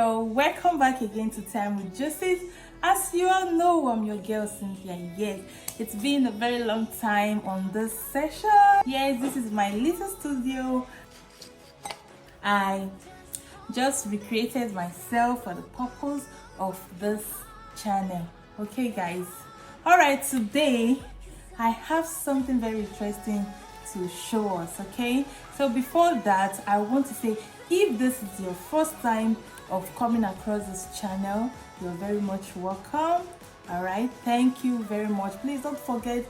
girl, welcome back again to Time with Justice. As you all know, I'm your girl Cynthia. Yes, it's been a very long time on this session. Yes, this is my little studio. I just recreated myself for the purpose of this channel. Okay guys, all right, today I have something very interesting to show us. Okay, so before that, I want to say, if this is your first time of coming across this channel, you're very much welcome. All right, thank you very much. Please don't forget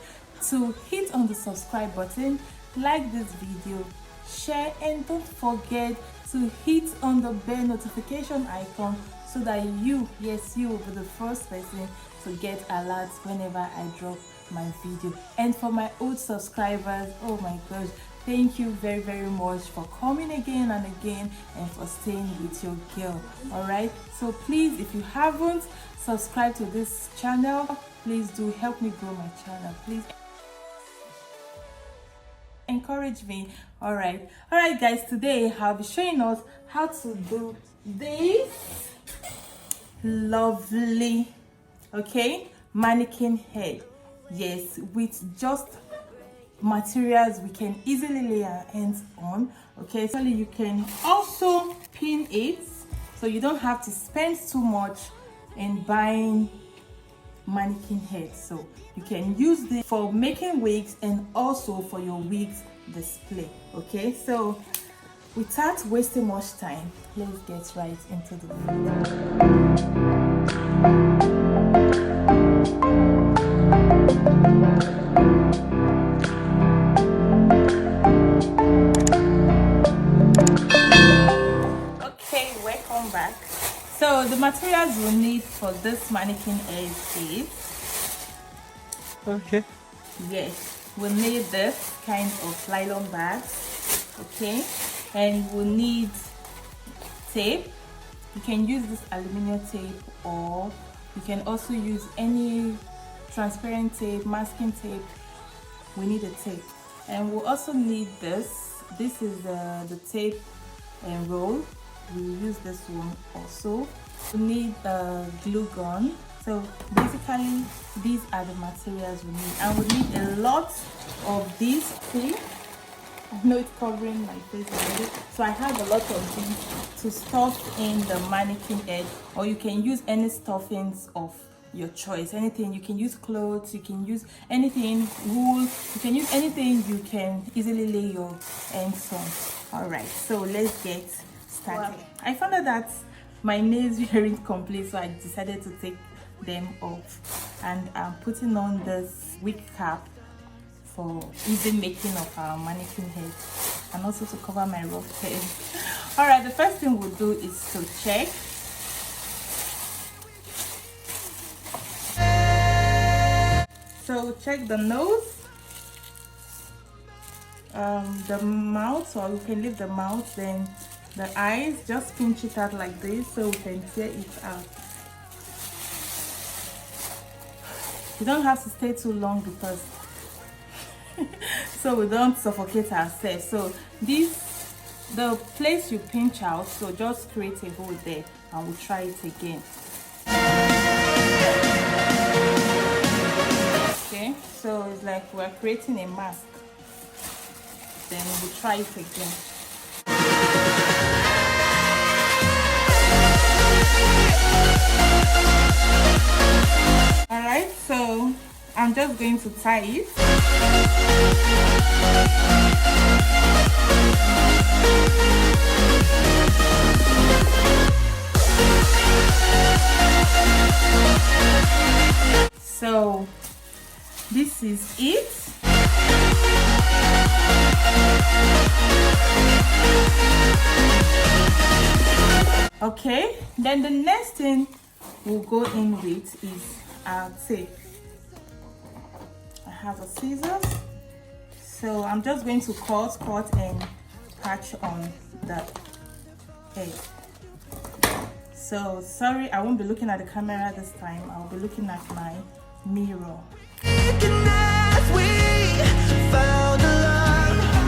to hit on the subscribe button, like this video, share, and don't forget to hit on the bell notification icon so that you will be the first person to get alerts whenever I drop my video. And for my old subscribers, oh my gosh, thank you very much for coming again and again and for staying with your girl. All right, so please, if you haven't subscribed to this channel, please do help me grow my channel. Please encourage me. All right guys, today I'll be showing us how to do this lovely mannequin head. Yes, with just materials we can easily lay our hands on. Okay, so you can also pin it, so you don't have to spend too much in buying mannequin head. So you can use this for making wigs and also for your wigs display. Okay, so without wasting much time, let's get right into the video. So the materials we'll need for this mannequin head is, yes, we'll need this kind of nylon bags, okay, and we'll need tape. You can use this aluminum tape, or you can also use any transparent tape, masking tape. We need a tape, and we'll also need this. This is the tape and roll. We use this one also. We need a glue gun. So basically these are the materials we need, and we need a lot of these. See, I know it's covering my face already, so I have a lot of these to stuff in the mannequin head, or you can use any stuffings of your choice. Anything, you can use clothes, you can use anything, wool, you can use anything you can easily lay your hands on. All right, so let's get started. Wow. I found out that my nails weren't complete, so I decided to take them off, and I'm putting on this wig cap for easy making of our mannequin head, and also to cover my rough hair. All right, the first thing we'll do is to check. So check the nose, the mouth, or you can leave the mouth, then the eyes, just pinch it out like this so we can tear it out. You don't have to stay too long because so we don't suffocate ourselves. So the place you pinch out, so just create a hole there and we'll try it again. Okay, so it's like we're creating a mask, then we'll try it again. All right, so I'm just going to tie it. So this is it. Okay, then the next thing we'll go in with is our tape. I have a scissors, so I'm just going to cut and patch on the head. So sorry, I won't be looking at the camera this time. I'll be looking at my mirror.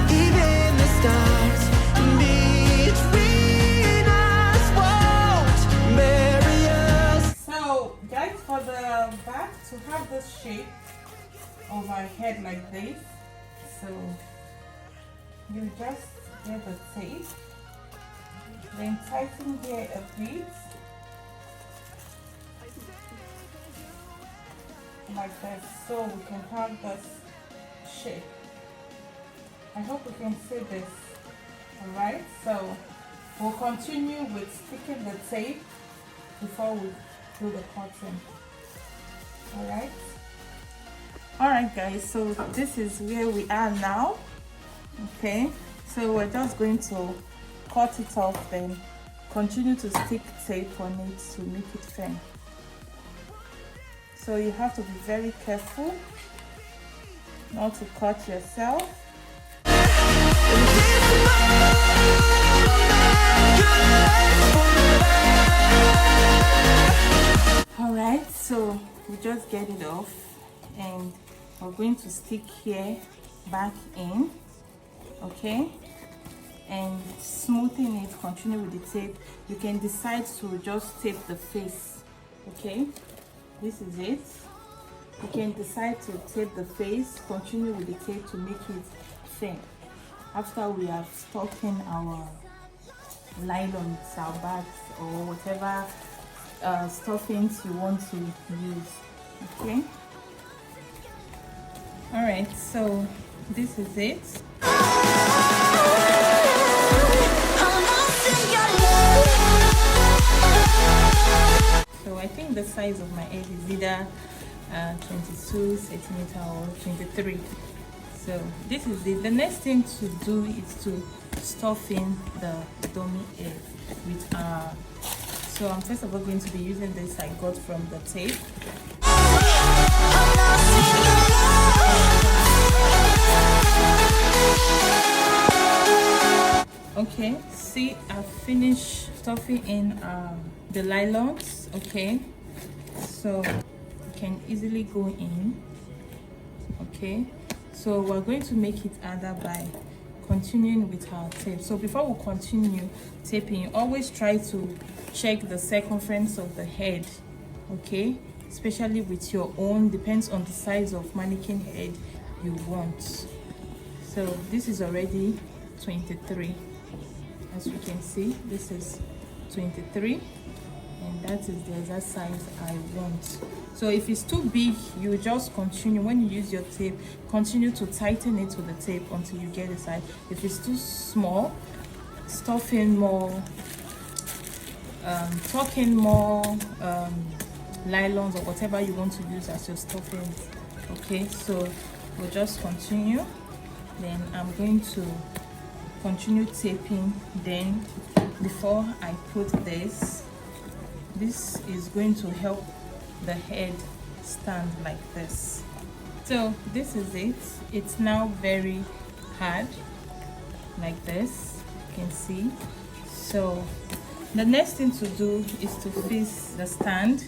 Even the stars between us won't overhead like this. So you just get the tape, then tighten here a bit like this, so we can have this shape. I hope you can see this. Alright, so we'll continue with sticking the tape before we do the cutting. Alright guys, so this is where we are now. Okay, so we're just going to cut it off, then continue to stick tape on it to make it firm. So you have to be very careful not to cut yourself. Alright, so we just get it off and we're going to stick here back in, okay, and smoothing it, continue with the tape. You can decide to just tape the face, okay. This is it. You can decide to tape the face, continue with the tape to make it firm. After we have stuck in our nylons, our bags, or whatever stuffings you want to use, okay. Alright, so this is it. So I think the size of my head is either 22 centimeter or 23. So this is it. The next thing to do is to stuff in the dummy head with our. So I'm first of all going to be using this I got from the tape. Okay, see, I've finished stuffing in the nylons. Okay, so you can easily go in. Okay, so we're going to make it harder by continuing with our tape. So before we continue taping, always try to check the circumference of the head, okay, especially with your own, depends on the size of mannequin head you want. So this is already 23. As you can see, this is 23, and that is the exact size I want. So if it's too big, you just continue, when you use your tape, continue to tighten it with the tape until you get the size. If it's too small, stuff in more, tuck in more nylons or whatever you want to use as your stuffing. Okay, so we'll just continue. Then I'm going to continue taping. Then before I put this is going to help the head stand like this. So this is it. It's now very hard like this, you can see. So the next thing to do is to fix the stand,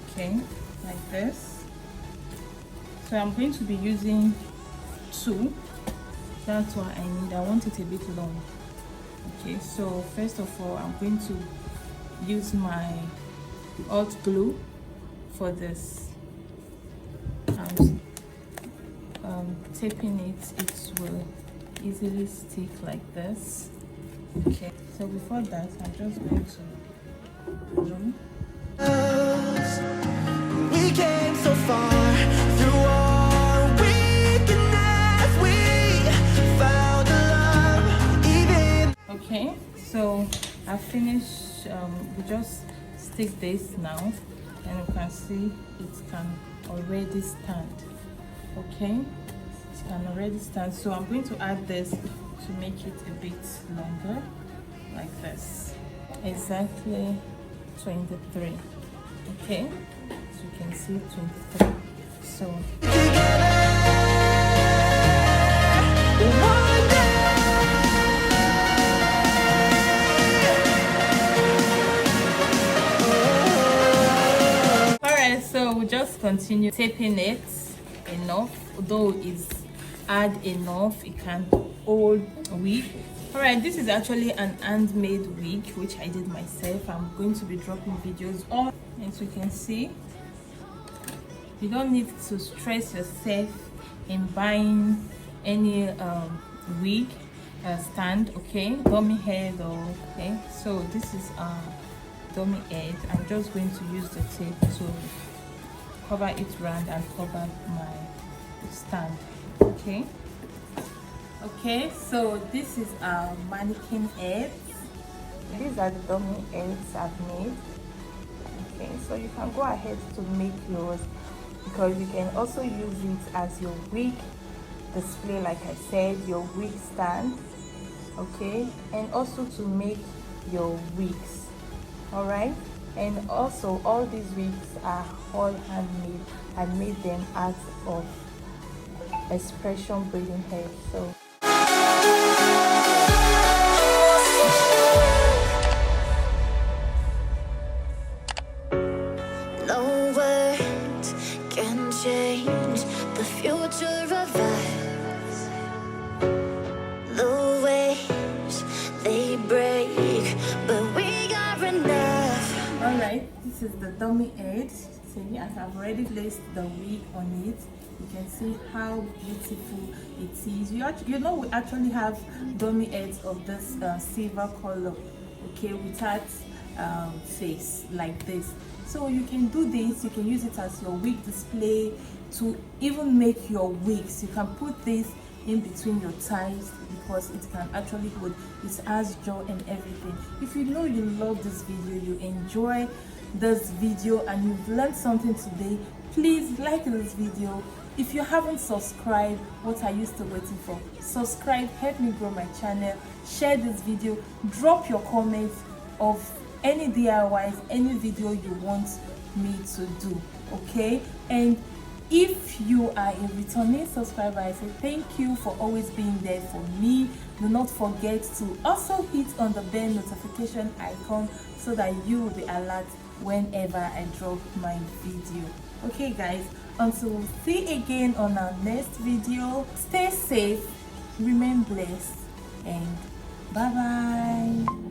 okay, like this. So I'm going to be using 2. That's what I need. I want it a bit long. Okay, so first of all, I'm going to use my hot glue for this. Taping it will easily stick like this. Okay, so before that, I'm just going to we came so far through all weakness, we found love even. Okay, so I finished. We just stick this now, and you can see it can already stand. Okay, it can already stand. So I'm going to add this to make it a bit longer, like this. Exactly 23. Okay, so you can see 23. So alright, so we'll just continue taping it enough, though it's hard enough, it can hold a wig. Alright, this is actually an handmade wig which I did myself. I'm going to be dropping videos on, as you can see. You don't need to stress yourself in buying any wig stand, okay, dummy head, or okay. So this is dummy head. I'm just going to use the tape to cover it round and cover my stand. Okay, so this is our mannequin heads. These are the dummy heads I've made. Okay, so you can go ahead to make yours, because you can also use it as your wig display, like I said, your wig stand, okay, and also to make your wigs. All right, and also all these wigs are all handmade. I made them out of expression braiding hair. So no words can change the future of us. The waves, they break, but we are enough. Alright, this is the dummy head. See, as I've already placed the wig on it, you can see how beautiful it is. You know, we actually have dummy heads of this silver color, okay, without face like this. So you can do this, you can use it as your wig display, to even make your wigs. You can put this in between your ties, because it can actually hold. It has jaw and everything. If you know you love this video, you enjoy this video, and you've learned something today, please like this video. If you haven't subscribed, what are you still waiting for? Subscribe, help me grow my channel. Share this video, drop your comments of any DIYs, any video you want me to do, okay? And if you are a returning subscriber, I say thank you for always being there for me. Do not forget to also hit on the bell notification icon, so that you will be alert whenever I drop my video. Okay guys, until we see again on our next video, stay safe, remain blessed, and bye bye.